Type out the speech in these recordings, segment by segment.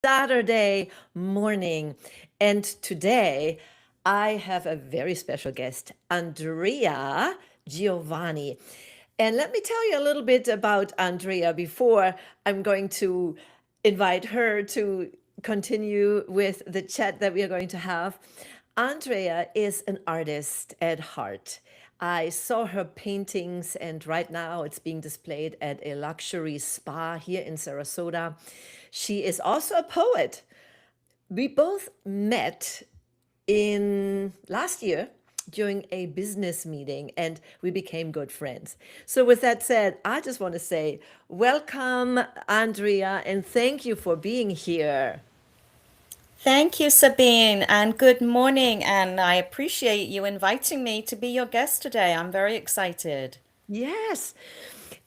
Saturday morning. And today I have a very special guest, Andrea Giovanni. And let me tell you a little bit about Andrea before I'm going to invite her to continue with the chat that we are going to have. Andrea is an artist at heart. I saw her paintings, and right now it's being displayed at a luxury spa here in Sarasota. She is also a poet. We both met in last year during a business meeting and we became good friends. So, with that said, I just want to say welcome, Andrea, and thank you for being here. Thank you, Sabine, and good morning. And I appreciate you inviting me to be your guest today. I'm very excited. Yes.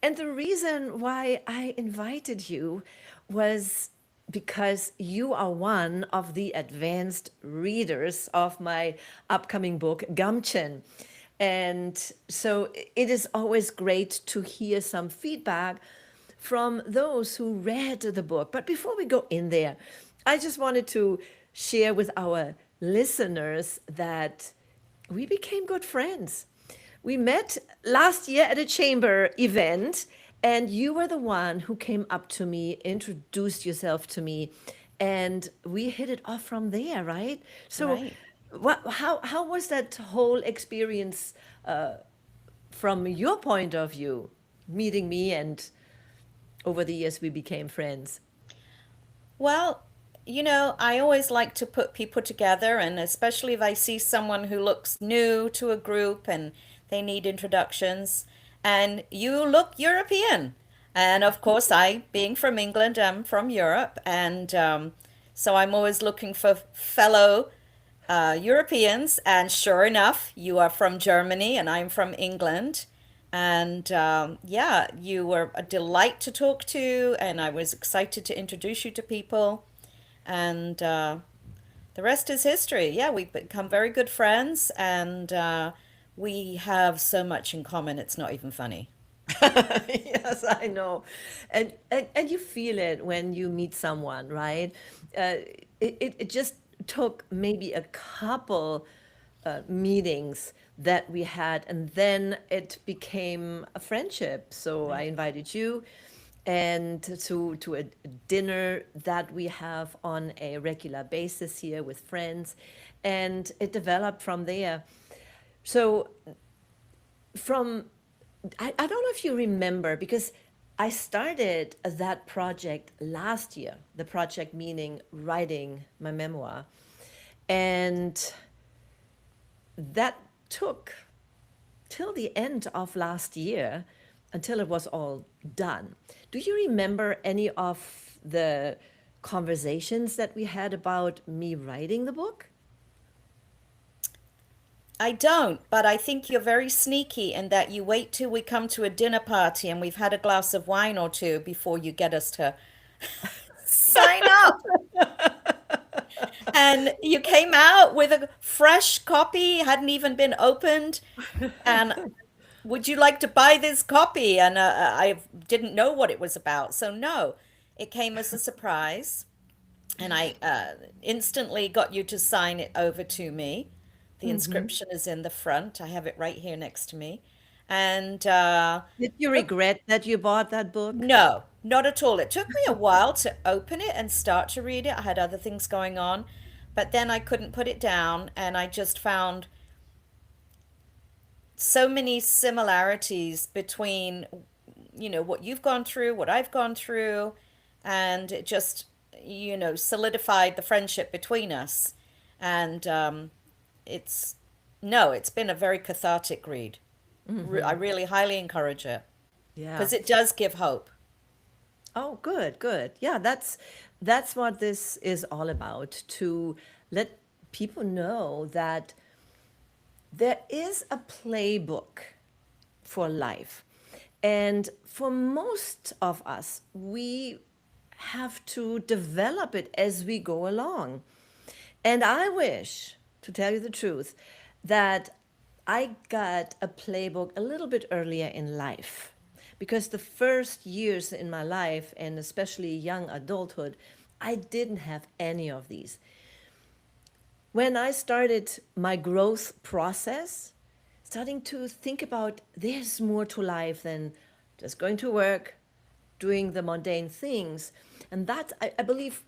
And the reason why I invited you was because you are one of the advanced readers of my upcoming book, Gumchin. And so it is always great to hear some feedback from those who read the book. But before we go in there, I just wanted to share with our listeners that we became good friends. We met last year at a chamber event, and you were the one who came up to me, introduced yourself to me, and we hit it off from there, right? So, Right. how was that whole experience from your point of view, meeting me, and over the years we became friends? Well, I always like to put people together, and especially if I see someone who looks new to a group and they need introductions, and you look European. And of course, I, being from England, am from Europe, and so I'm always looking for fellow Europeans. And sure enough, you are from Germany, and I'm from England. And yeah, you were a delight to talk to, and I was excited to introduce you to people. And the rest is history. Yeah, we've become very good friends, and we have so much in common, it's not even funny. Yes, I know. And you feel it when you meet someone, right? It just took maybe a couple meetings that we had, and then it became a friendship. So I Right. invited you and to a dinner that we have on a regular basis here with friends, and it developed from there. So from I don't know if you remember because I started that project last year, the project meaning writing my memoir. And that took till the end of last year until it was all done. Do you remember any of the conversations that we had about me writing the book? I don't, but I think you're very sneaky in that you wait till we come to a dinner party and we've had a glass of wine or two before you get us to sign up. And you came out with a fresh copy, hadn't even been opened. And would you like to buy this copy? And I didn't know what it was about. So, no, it came as a surprise. And I instantly got you to sign it over to me. The inscription is in the front. I have it right here next to me. And Did you regret that you bought that book? no, not at all. It took me a while to open it and start to read it. I had other things going on, but then I couldn't put it down, and I just found so many similarities between, what you've gone through, what I've gone through, and it just, solidified the friendship between us. And it's, no, it's been a very cathartic read. I really highly encourage it Yeah. because it does give hope. Oh, good, good. Yeah, that's what this is all about, to let people know that there is a playbook for life. And for most of us, we have to develop it as we go along. And I wish, to tell you the truth, that I got a playbook a little bit earlier in life. Because the first years in my life, and especially young adulthood, I didn't have any of these. When I started my growth process, starting to think about there's more to life than just going to work, doing the mundane things. And that, I believe,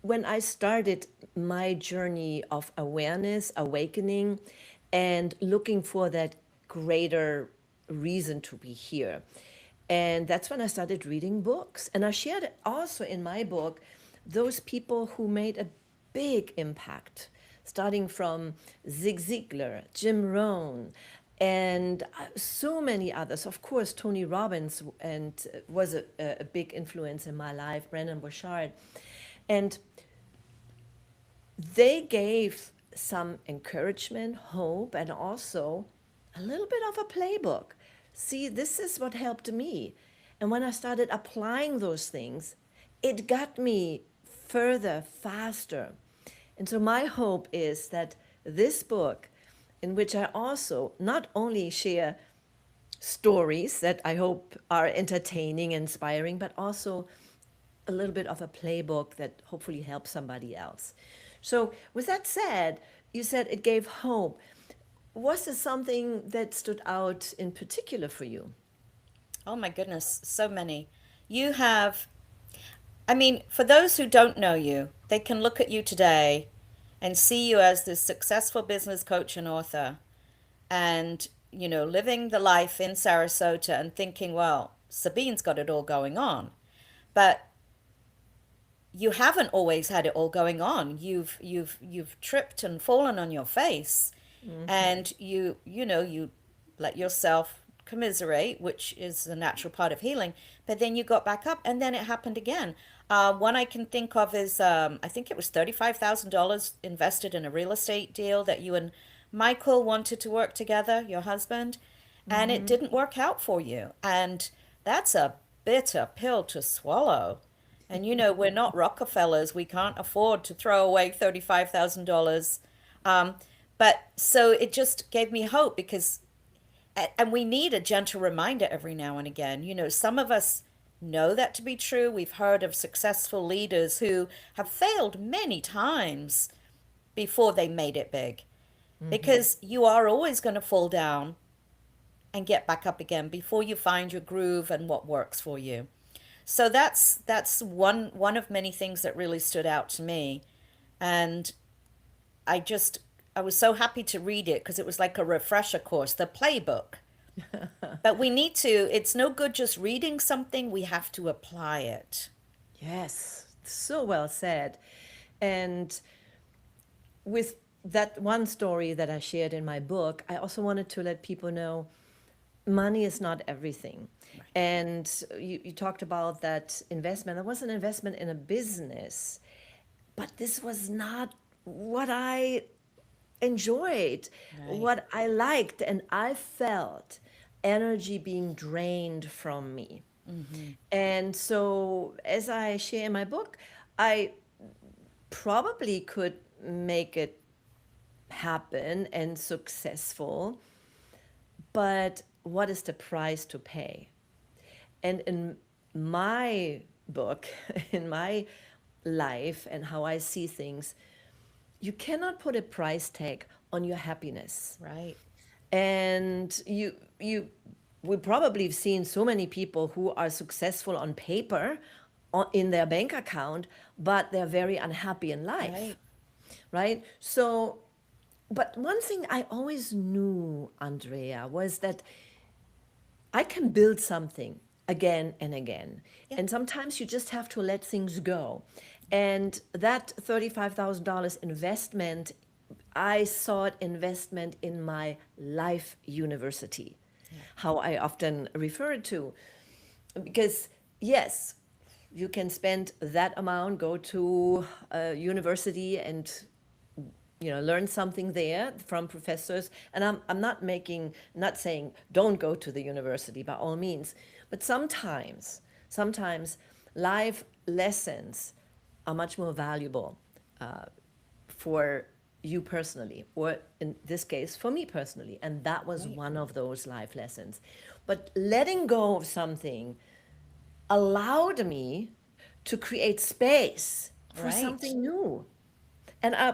when I started my journey of awareness, awakening, and looking for that greater reason to be here. And that's when I started reading books. And I shared also in my book those people who made a big impact, starting from Zig Ziglar, Jim Rohn, and so many others. Of course, Tony Robbins and was a big influence in my life, Brendon Burchard. And they gave some encouragement, hope, and also a little bit of a playbook. See, this is what helped me. And when I started applying those things, it got me further, faster. And so, my hope is that this book, in which I also not only share stories that I hope are entertaining, inspiring, but also a little bit of a playbook that hopefully helps somebody else. So, with that said, you said it gave hope. Was there something that stood out in particular for you? Oh my goodness, so many. You have, I mean, for those who don't know you, they can look at you today and see you as this successful business coach and author and, living the life in Sarasota and thinking, well, Sabine's got it all going on. But you haven't always had it all going on. You've tripped and fallen on your face, and you let yourself commiserate, which is a natural part of healing. But then you got back up, and then it happened again. One I can think of is I think it was $35,000 invested in a real estate deal that you and Michael wanted to work together, your husband, and it didn't work out for you. And that's a bitter pill to swallow. And we're not Rockefellers. We can't afford to throw away $35,000. Um, but so it just gave me hope because, and we need a gentle reminder every now and again. Some of us know that to be true. We've heard of successful leaders who have failed many times before they made it big because you are always going to fall down and get back up again before you find your groove and what works for you. So that's one of many things that really stood out to me. And I was so happy to read it because it was like a refresher course, the playbook. But we need to, it's no good just reading something, we have to apply it. Yes, so well said. And with that one story that I shared in my book, I also wanted to let people know money is not everything. And you talked about that investment. It was an investment in a business, but this was not what I enjoyed, Right. what I liked, and I felt energy being drained from me. And so, as I share in my book, I probably could make it happen and successful, but what is the price to pay? And in my book, in my life and how I see things, you cannot put a price tag on your happiness. Right. And we probably have seen so many people who are successful on paper in their bank account, but they're very unhappy in life, Right. right? So, but one thing I always knew, Andrea, was that I can build something again and again. Yeah. And sometimes you just have to let things go. And that $35,000 investment, I saw it investment in my life university, Yeah. how I often refer to. Because, yes, you can spend that amount, go to a university and learn something there from professors. And I'm not saying don't go to the university by all means, but sometimes life lessons are much more valuable for you personally, or in this case for me personally, and that was Right. one of those life lessons. But letting go of something allowed me to create space for Right. something new. And I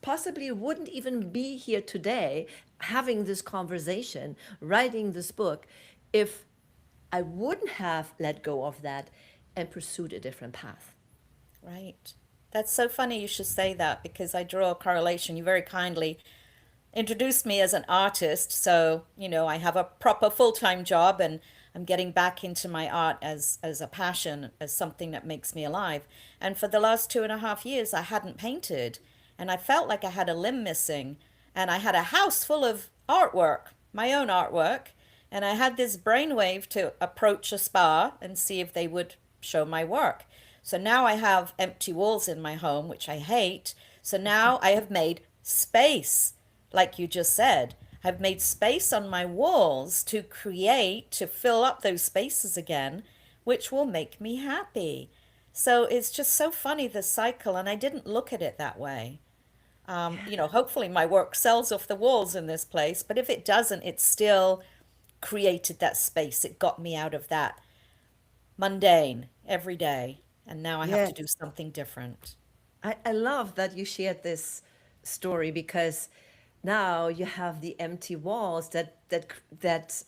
possibly wouldn't even be here today having this conversation, writing this book, if I wouldn't have let go of that and pursued a different path. Right. That's so funny you should say that because I draw a correlation. You very kindly introduced me as an artist. So, I have a proper full-time job and I'm getting back into my art as a passion, as something that makes me alive. And for the last 2.5 years, I hadn't painted and I felt like I had a limb missing. And I had a house full of artwork, my own artwork. And I had this brainwave to approach a spa and see if they would show my work. So now I have empty walls in my home, which I hate. So now I have made space, like you just said. I've made space on my walls to create, to fill up those spaces again, which will make me happy. So it's just so funny, the cycle, and I didn't look at it that way. Hopefully my work sells off the walls in this place, but if it doesn't, it still created that space. It got me out of that mundane every day, and now I have to do Yes. something different. I love that you shared this story because now you have the empty walls that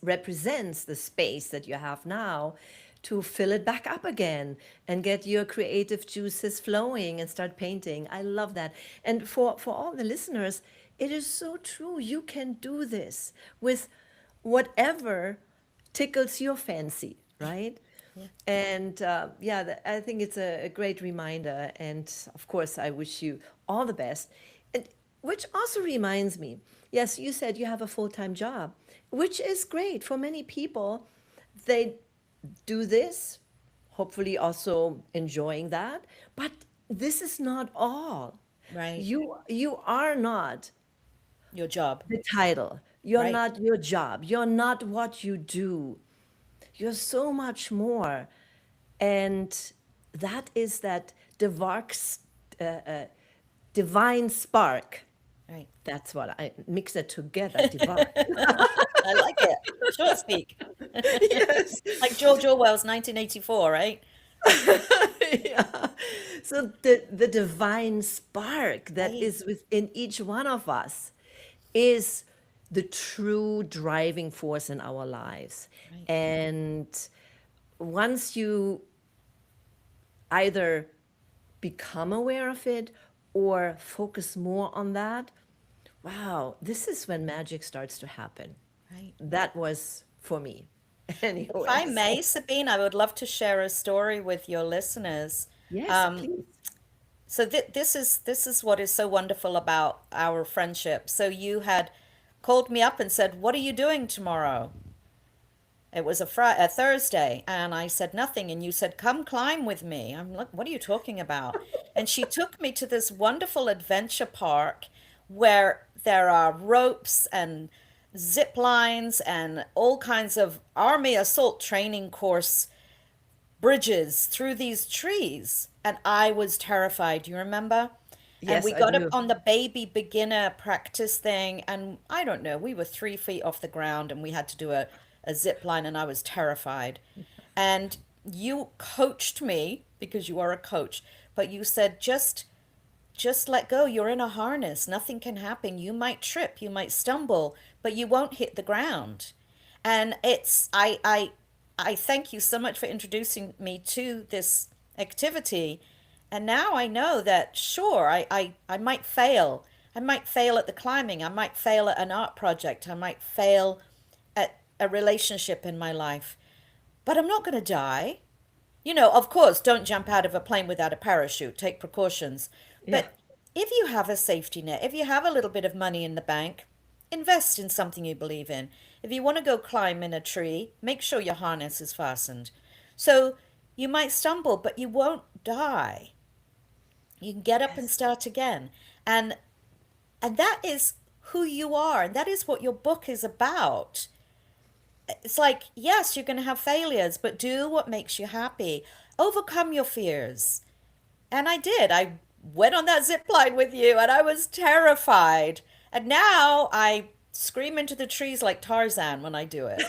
represents the space that you have now to fill it back up again and get your creative juices flowing and start painting. I love that. And for all the listeners, it is so true. You can do this with whatever tickles your fancy, right? Yeah. And yeah, I think it's a great reminder. And of course, I wish you all the best. And which also reminds me, yes, you said you have a full-time job, which is great for many people. They do this, hopefully also enjoying that. But this is not all. Right. You are not Your job. the title. You're Right. not your job. You're not what you do. You're so much more. And that is that uh, uh, divine spark. Right. That's what I mix it together, divine. I like it. Short speak. Yes. Like George Orwell's 1984, right? Yeah. So the divine spark that Right. is within each one of us is the true driving force in our lives. Right. And once you either become aware of it or focus more on that, wow, this is when magic starts to happen. Right. That was for me. If I Anyways, may, Sabine, I would love to share a story with your listeners. yes, Um, please. so this is what is so wonderful about our friendship. So you had called me up and said, "What are you doing tomorrow?" It was a Thursday, and I said nothing, and you said, "Come climb with me." I'm like, "What are you talking about?" And she took me to this wonderful adventure park where there are ropes and zip lines and all kinds of army assault training course bridges through these trees. And I was terrified, you remember? And Yes, we I got up do. on the baby beginner practice thing, and I don't know, we were 3 feet off the ground and we had to do a zip line, and I was terrified. And you coached me because you are a coach, but you said, just let go. You're in a harness. Nothing can happen. You might trip, you might stumble, but you won't hit the ground. And I thank you so much for introducing me to this activity. And now I know that sure, I might fail. I might fail at the climbing. I might fail at an art project. I might fail at a relationship in my life. But I'm not going to die. Of course, don't jump out of a plane without a parachute. Take precautions. Yeah. But if you have a safety net, if you have a little bit of money in the bank, invest in something you believe in. If you want to go climb in a tree, make sure your harness is fastened. So you might stumble, but you won't die. You can get up and Yes. start again. And and that is who you are, and that is what your book is about. It's like, yes, you're going to have failures, but do what makes you happy. Overcome your fears. And I did. I went on that zip line with you and I was terrified. And now I scream into the trees like Tarzan when I do it.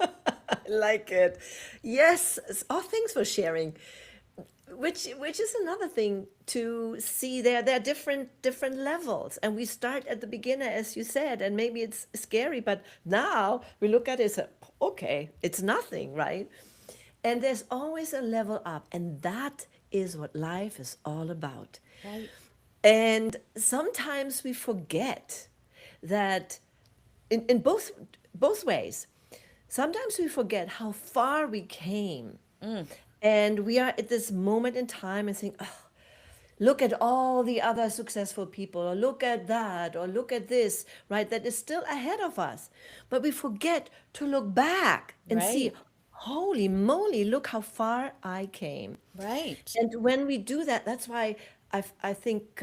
I like it. Yes. Oh, thanks for sharing. which is another thing to see. There are different levels, and we start at the beginner, as you said, and maybe it's scary, but now we look at it as okay, it's nothing, right? And there's always a level up, and that is what life is all about. Right. And sometimes we forget that in both ways. Sometimes we forget how far we came. And we are at this moment in time and think, oh, look at all the other successful people, or look at that, or look at this, right? That is still ahead of us. But we forget to look back and see, Right. holy moly, look how far I came. Right. And when we do that, that's why I think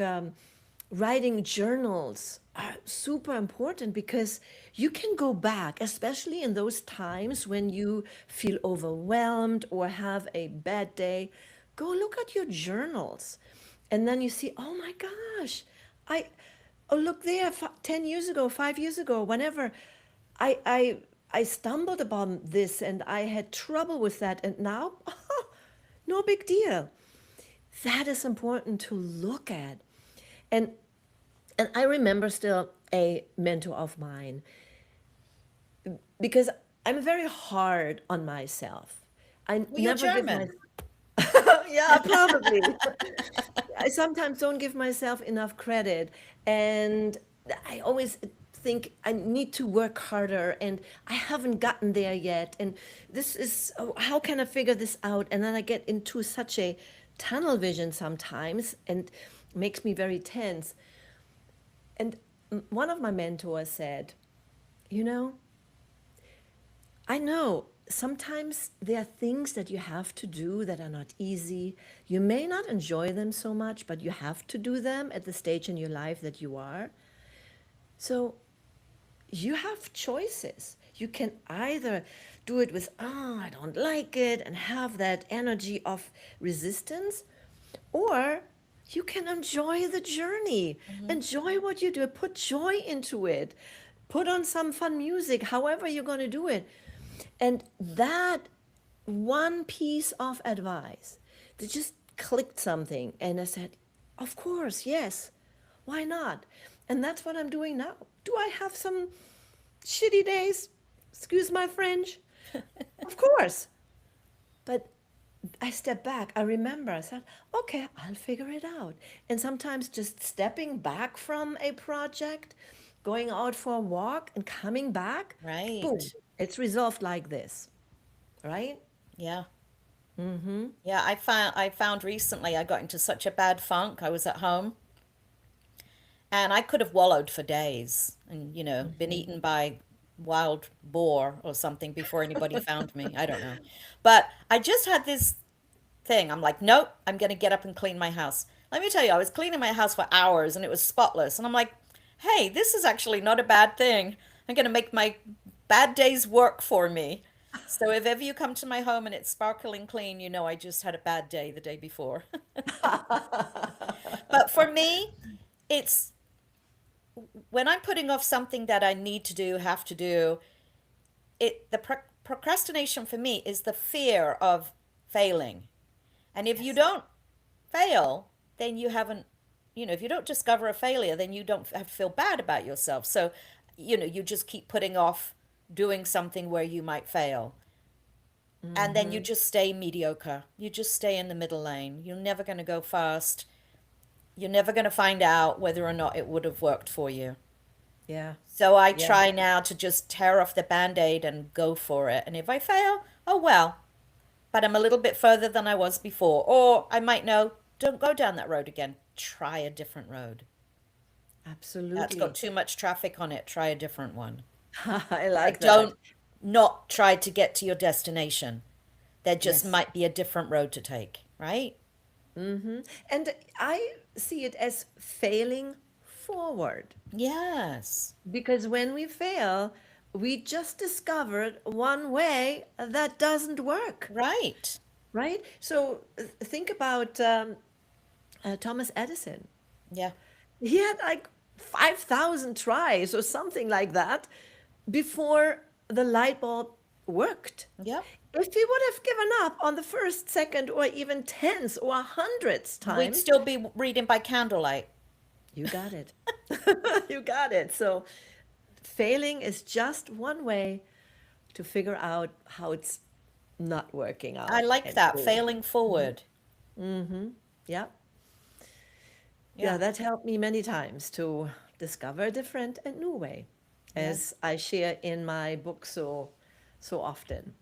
writing journals are super important, because you can go back, especially in those times when you feel overwhelmed or have a bad day. Go look at your journals, and then you see, oh my gosh, I, oh look there, 10 years ago, 5 years ago, whenever I, I, I stumbled upon this and I had trouble with that, and now, no big deal. That is important to look at. And and I remember still a mentor of mine, because I'm very hard on myself. I Well, you're never give my German. yeah, probably. I sometimes don't give myself enough credit, and I always think I need to work harder, and I haven't gotten there yet, and this is, oh, how can I figure this out? And then I get into such a tunnel vision sometimes, and makes me very tense. And one of my mentors said, you know, I know sometimes there are things that you have to do that are not easy. You may not enjoy them so much, but you have to do them at the stage in your life that you are. So you have choices. You can either do it with, oh, I don't like it, and have that energy of resistance, or you can enjoy the journey, Hmm. enjoy what you do, put joy into it, put on some fun music, however you're going to do it. And that one piece of advice that just clicked something, and I said, of course, yes, why not? And that's what I'm doing now. Do I have some shitty days? Excuse my French. Of course. But I step back. I remember. I said, okay, I'll figure it out. And sometimes just stepping back from a project, going out for a walk, and coming back, boom, Right. it's resolved like this, right? Yeah. Yeah, I found recently I got into such a bad funk. I was at home and I could have wallowed for days and, been eaten by wild boar or something before anybody found me. I don't know. But I just had this thing. I'm like, nope, I'm going to get up and clean my house. Let me tell you, I was cleaning my house for hours and it was spotless. And I'm like, hey, this is actually not a bad thing. I'm going to make my bad days work for me. So if ever you come to my home and it's sparkling clean, you know I just had a bad day the day before. But for me, it's when I'm putting off something that I need to do, have to do, procrastination for me is the fear of failing. And if you Yes. don't fail, then you haven't, if you don't discover a failure, then you don't have to feel bad about yourself. So, you just keep putting off doing something where you might fail. And then you just stay mediocre. You just stay in the middle lane. You're never going to go fast. You're never going to find out whether or not it would have worked for you. Yeah. So I Yeah. try now to just tear off the band-aid and go for it. And if I fail, oh well. But I'm a little bit further than I was before. Or I might know, don't go down that road again. Try a different road. That's got Absolutely. too much traffic on it. Try a different one. I Like, like that. don't not try to get to your destination. There just Yes. might be a different road to take, right? And I see it as failing forward, Yes. because when we fail, we just discovered one way that doesn't work, Right. right? So think about Thomas Edison. Yeah. He had like 5,000 tries or something like that before the light bulb worked. Yep. if we would have given up on the first, second, or even tenth or hundredth We'd time, still be reading by candlelight. you got it. You got it. So failing is just one way to figure out how it's not working I out. like And that, oh, failing forward. yeah, yeah, Yeah, that helped me many times to discover a different and new way, yeah. as I share in my book so often.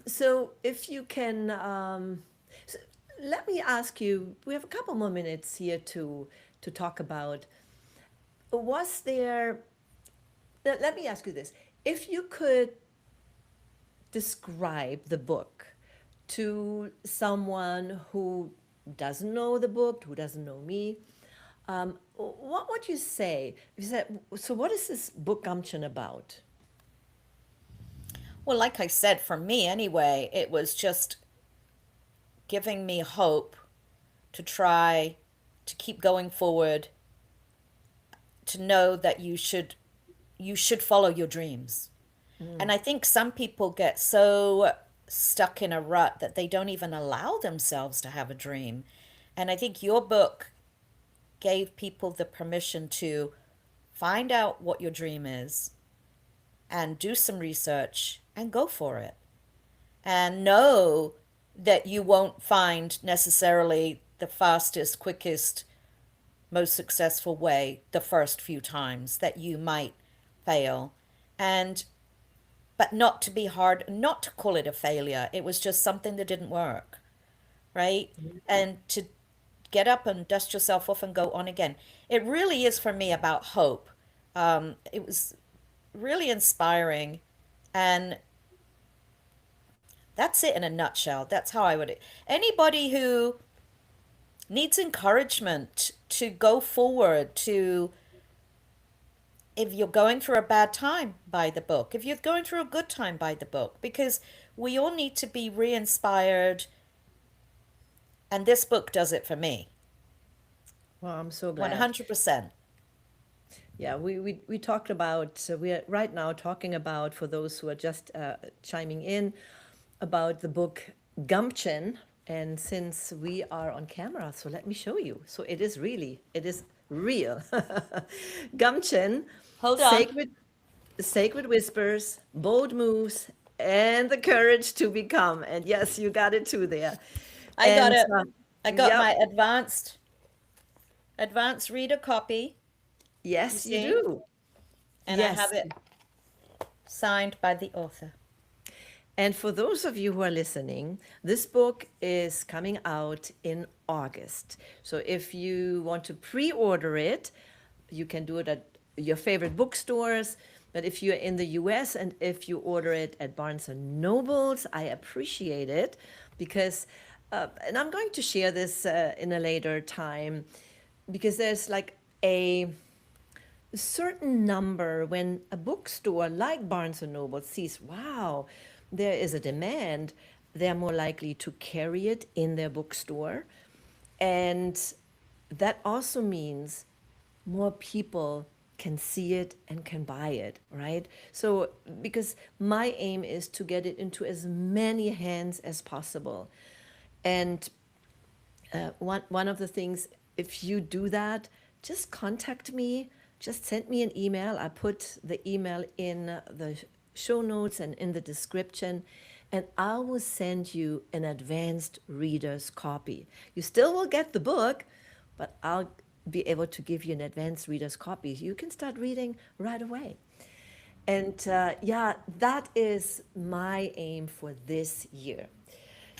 So if you can, s- let me ask you. We have a couple more minutes here to talk about. Was there? Let me ask you this: if you could describe the book to someone who doesn't know the book, who doesn't know me, what would you say? You said, so what is this book Gumption about? Well, like I said, for me anyway, it was just giving me hope to try to keep going forward, to know that you should follow your dreams. And I think some people get so stuck in a rut that they don't even allow themselves to have a dream. And I think your book gave people the permission to find out what your dream is and do some research and go for it. And know that you won't find necessarily the fastest, quickest, most successful way the first few times, that you might fail. And but not to be hard, not to call it a failure. It was just something that didn't work, right? And to get up and dust yourself off and go on again. It really is for me about hope. It was really inspiring. And that's it in a nutshell. That's how I would. Anybody who needs encouragement to go forward, to, if you're going through a bad time, buy the book. If you're going through a good time, buy the book. Because we all need to be re inspired. And this book does it for me. Well, I'm so glad. 100%. Yeah, we talked about, we are right now talking about, for those who are just chiming in, about the book Gumption. And since we are on camera, so let me show you. So it is real. Gumption, Hold on. sacred, sacred whispers, bold moves, and the courage to become. And yes, you got it too there. I got And it. I got yep, my advanced reader copy, you yes, you see? do. And I have Yes. it signed by the author. And for those of you who are listening, this book is coming out in August. So if you want to pre order it, you can do it at your favorite bookstores. But if you're in the US and if you order it at Barnes and Nobles, I appreciate it because, and I'm going to share this in a later time, because there's like a certain number when a bookstore like Barnes and Noble sees, wow, there is a demand, they're more likely to carry it in their bookstore. And that also means more people can see it and can buy it, right? So, because my aim is to get it into as many hands as possible. And one of the things, if you do that, just contact me. Just send me an email. I put the email in the show notes and in the description, and I will send you an advanced reader's copy. You still will get the book, but I'll be able to give you an advanced reader's copy. You can start reading right away. And yeah, that is my aim for this year.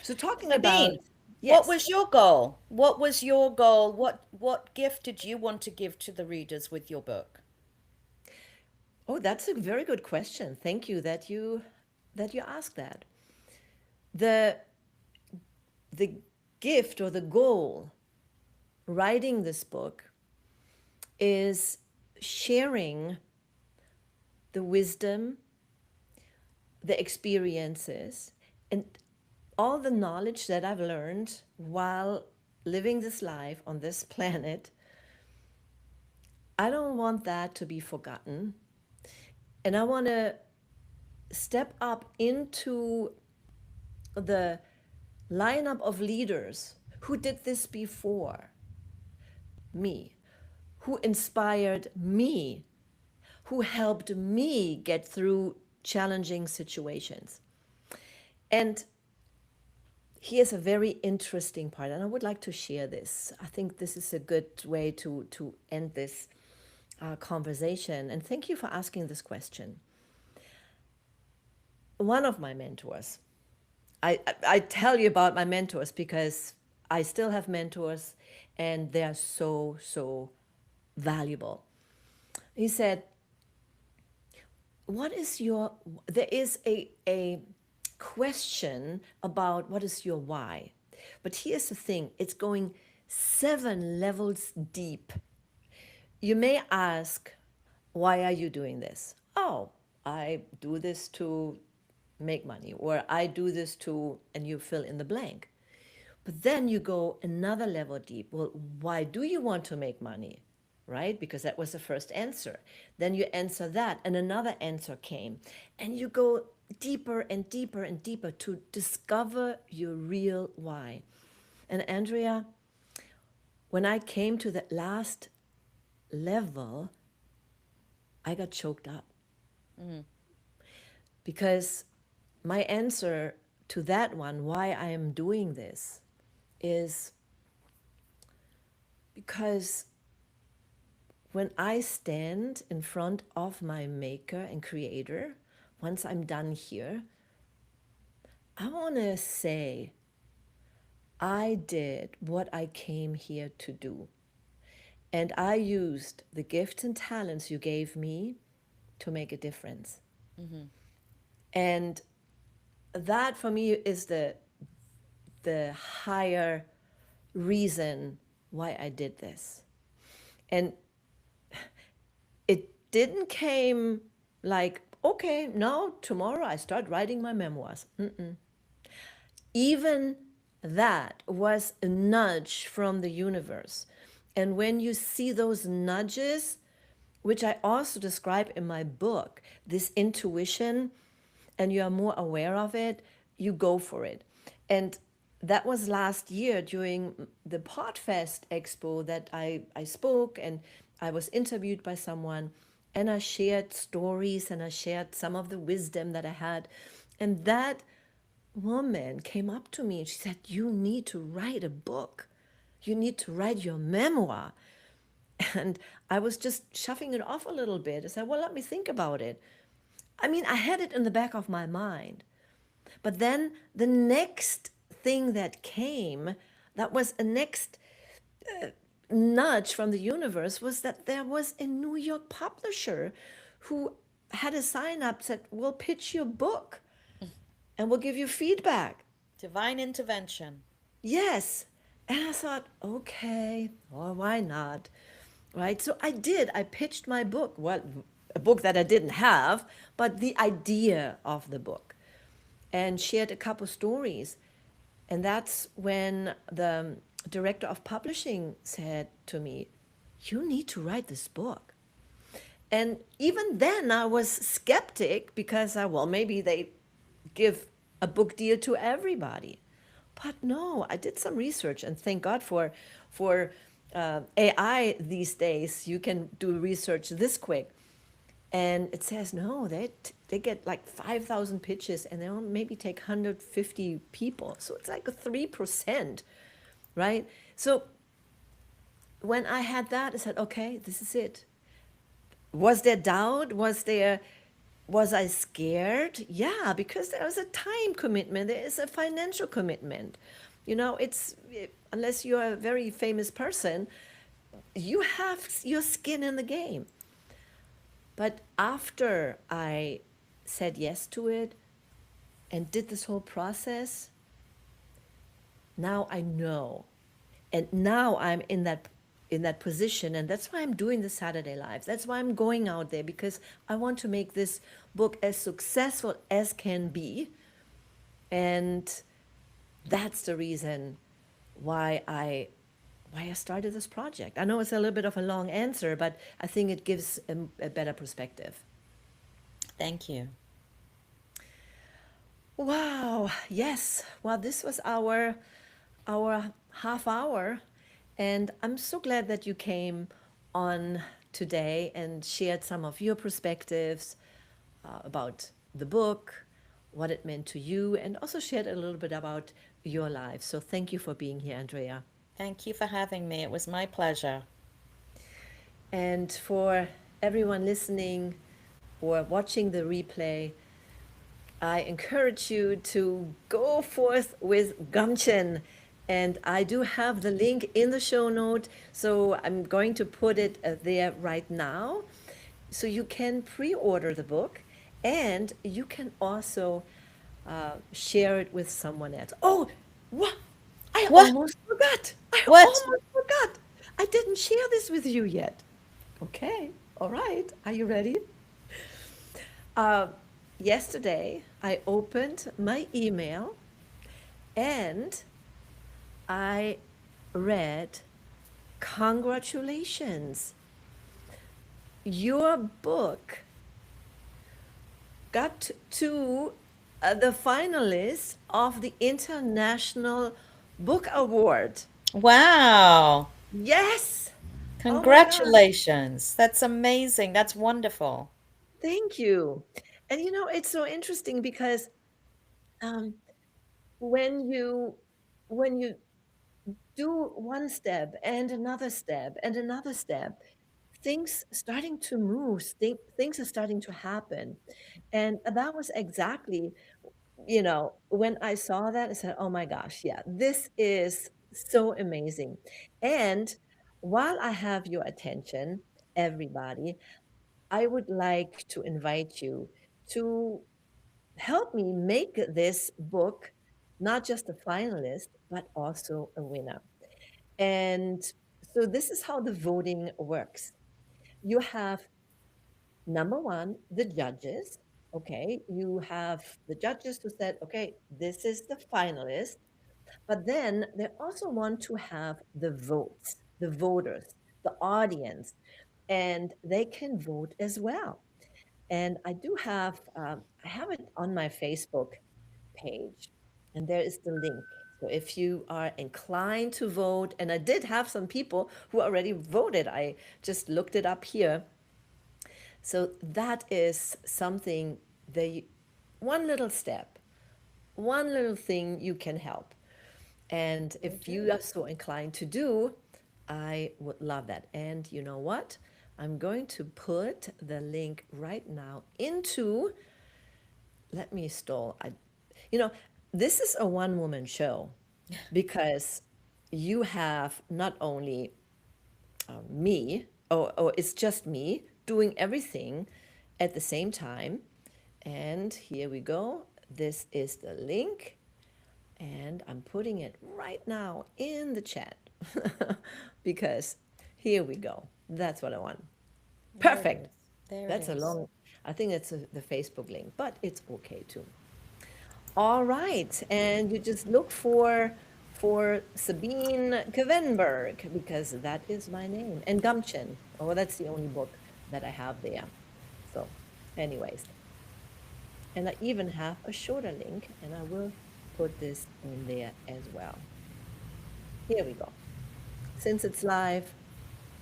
So, talking about, Sabine, what yes. was your goal? What was your goal? What gift did you want to give to the readers with your book? Oh, that's a very good question. Thank you that you asked that. The the gift or the goal writing this book is sharing the wisdom, the experiences, and all the knowledge that I've learned while living this life on this planet. I don't want that to be forgotten. And I want to step up into the lineup of leaders who did this before me, who inspired me, who helped me get through challenging situations. And here's a very interesting part, and I would like to share this. I think this is a good way to end this conversation. And thank you for asking this question. One of my mentors, I tell you about my mentors because I still have mentors and they are so, so valuable. He said, what is your, there is a question about what is your why. But here's the thing, it's going 7 levels deep. You may ask, why are you doing this? Oh, I do this to make money, or I do this to, and you fill in the blank. But then you go another level deep. Well, why do you want to make money? Right? Because that was the first answer. Then you answer that, and another answer came. And you go deeper and deeper and deeper to discover your real why. And Andrea, when I came to that last level, I got choked up because my answer to that one, why I am doing this, is because when I stand in front of my maker and creator, once I'm done here, I want to say, I did what I came here to do. And I used the gifts and talents you gave me to make a difference. And that for me is the higher reason why I did this. And it didn't came like, okay, now tomorrow I start writing my memoirs. Even that was a nudge from the universe. And when you see those nudges, which I also describe in my book, this intuition, and you are more aware of it, you go for it. And that was last year during the Podfest Expo that I spoke and I was interviewed by someone and I shared stories and I shared some of the wisdom that I had. And that woman came up to me and she said, you need to write a book. You need to write your memoir. And I was just shoving it off a little bit. I said, well, let me think about it. I mean, I had it in the back of my mind. But then the next thing that came, that was a next nudge from the universe, was that there was a New York publisher who had a sign up said, we'll pitch your book and we'll give you feedback. Divine intervention. Yes. And I thought, okay, well, why not? Right? So I did. I pitched my book. Well, a book that I didn't have, but the idea of the book, and shared a couple stories. And that's when the director of publishing said to me, you need to write this book. And even then I was skeptic because well, maybe they give a book deal to everybody. But no, I did some research, and thank God for AI these days. You can do research this quick, and it says no. They get like 5,000 pitches, and they'll maybe take 150 people. So it's like a 3%, right? So when I had that, I said, okay, this is it. Was there doubt? Was I scared? Yeah, because there was a time commitment. There is a financial commitment. You know, unless you're a very famous person, you have your skin in the game. But after I said yes to it and did this whole process, now I know. And now I'm in that position, and that's why I'm doing the Saturday Lives. That's why I'm going out there, because I want to make this book as successful as can be. And that's the reason why I started this project. I know it's a little bit of a long answer, but I think it gives a better perspective. Thank you. Wow. Yes. Well, this was our half hour, and I'm so glad that you came on today and shared some of your perspectives about the book, what it meant to you, and also shared a little bit about your life. So thank you for being here, Andrea. Thank you for having me. It was my pleasure. And for everyone listening or watching the replay, I encourage you to go forth with Gumchin. And I do have the link in the show note, so I'm going to put it there right now. So you can pre order the book and you can also share it with someone else. Oh, what? I What? almost forgot. I What? almost forgot. I didn't share this with you yet. Okay, all right. Are you ready? Uh, Yesterday, I opened my email and I read, congratulations, your book got to the finalists of the International Book Award. Wow. Yes! Oh my gosh, Congratulations. That's amazing. That's wonderful. thank you. And you know, it's so interesting because um, when you do one step and another step, things starting to move, things are starting to happen. And that was exactly, when I saw that, I said, oh my gosh, yeah, this is so amazing. And while I have your attention, everybody, I would like to invite you to help me make this book not just a finalist, but also a winner. And so this is how the voting works. You have number one, the judges. Okay, you have the judges who said, okay, this is the finalist, but then they also want to have the votes, the voters, the audience, and they can vote as well. And I have it on my Facebook page, and there is the link. So if you are inclined to vote, and I did have some people who already voted, I just looked it up here. So that is something they, one little step, one little thing you can help. And Will if you do. are so inclined to do, I would love that. And you know what? I'm going to put the link right now into, let me stall. You know, this is a one woman show because you have not only me, or it's just me doing everything at the same time. And here we go. This is the link, and I'm putting it right now in the chat because here we go. That's what I want. There it Perfect. is. There it That's a is. long, I think that's the Facebook link, but it's okay too. All right, and you just look for Sabine Kvenberg because that is my name, and Gumchin. Oh, that's the only book that I have there. So, anyways, and I even have a shorter link, and I will put this in there as well. Here we go. Since it's live,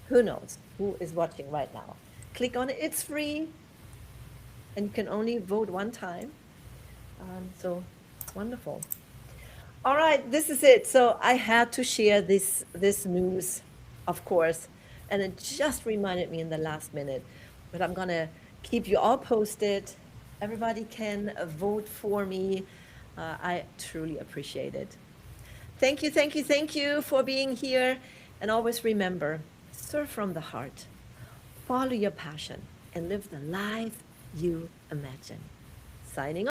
who knows who is watching right now? Click on it. It's free, and you can only vote one time. So wonderful. All right, this is it. So I had to share this news, of course, and it just reminded me in the last minute. But I'm gonna keep you all posted. Everybody can vote for me. I truly appreciate it. Thank you, thank you, thank you for being here. And always remember, serve from the heart, follow your passion, and live the life you imagine. Signing